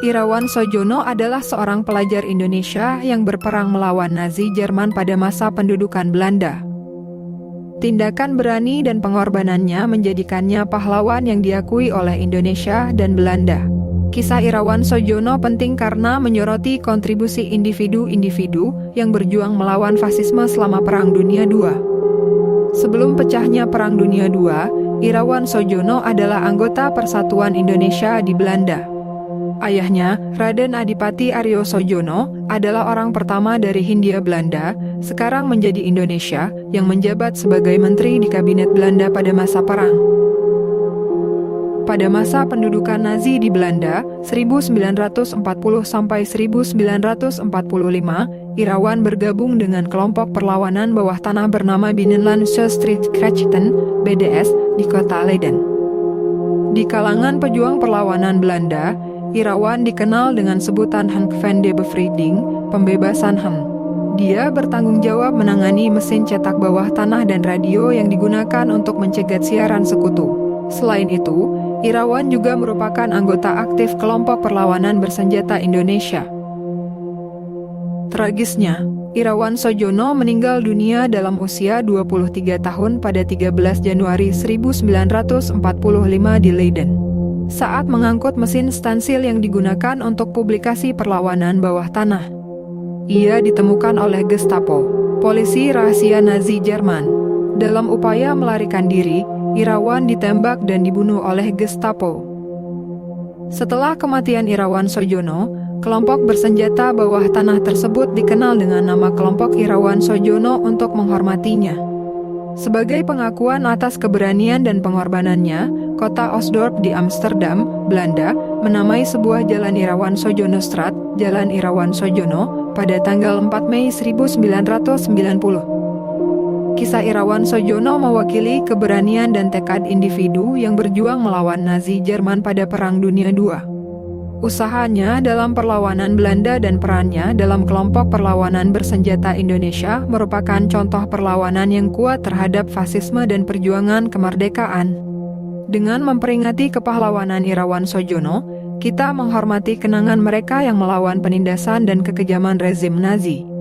Irawan Sojono adalah seorang pelajar Indonesia yang berperang melawan Nazi Jerman pada masa pendudukan Belanda. Tindakan berani dan pengorbanannya menjadikannya pahlawan yang diakui oleh Indonesia dan Belanda. Kisah Irawan Sojono penting karena menyoroti kontribusi individu-individu yang berjuang melawan fasisme selama Perang Dunia II. Sebelum pecahnya Perang Dunia II, Irawan Sojono adalah anggota Persatuan Indonesia di Belanda. Ayahnya, Raden Adipati Aryo Sojono, adalah orang pertama dari Hindia Belanda, sekarang menjadi Indonesia, yang menjabat sebagai menteri di kabinet Belanda pada masa perang. Pada masa pendudukan Nazi di Belanda, 1940 sampai 1945, Irawan bergabung dengan kelompok perlawanan bawah tanah bernama Binnenlandse Strijdkrachten, BDS, di kota Leiden. Di kalangan pejuang perlawanan Belanda, Irawan dikenal dengan sebutan Henk van de Bevrijding, pembebasan Hem. Dia bertanggung jawab menangani mesin cetak bawah tanah dan radio yang digunakan untuk mencegat siaran sekutu. Selain itu, Irawan juga merupakan anggota aktif kelompok perlawanan bersenjata Indonesia. Tragisnya, Irawan Sojono meninggal dunia dalam usia 23 tahun pada 13 Januari 1945 di Leiden, saat mengangkut mesin stansil yang digunakan untuk publikasi perlawanan bawah tanah. Ia ditemukan oleh Gestapo, polisi rahasia Nazi Jerman. Dalam upaya melarikan diri, Irawan ditembak dan dibunuh oleh Gestapo. Setelah kematian Irawan Sojono, kelompok bersenjata bawah tanah tersebut dikenal dengan nama kelompok Irawan Sojono untuk menghormatinya. Sebagai pengakuan atas keberanian dan pengorbanannya, kota Osdorp di Amsterdam, Belanda, menamai sebuah jalan Irawan Sojonostraat, Jalan Irawan Sojono, pada tanggal 4 Mei 1990. Kisah Irawan Sojono mewakili keberanian dan tekad individu yang berjuang melawan Nazi Jerman pada Perang Dunia II. Usahanya dalam perlawanan Belanda dan perannya dalam kelompok perlawanan bersenjata Indonesia merupakan contoh perlawanan yang kuat terhadap fasisme dan perjuangan kemerdekaan. Dengan memperingati kepahlawanan Irawan Sojono, kita menghormati kenangan mereka yang melawan penindasan dan kekejaman rezim Nazi.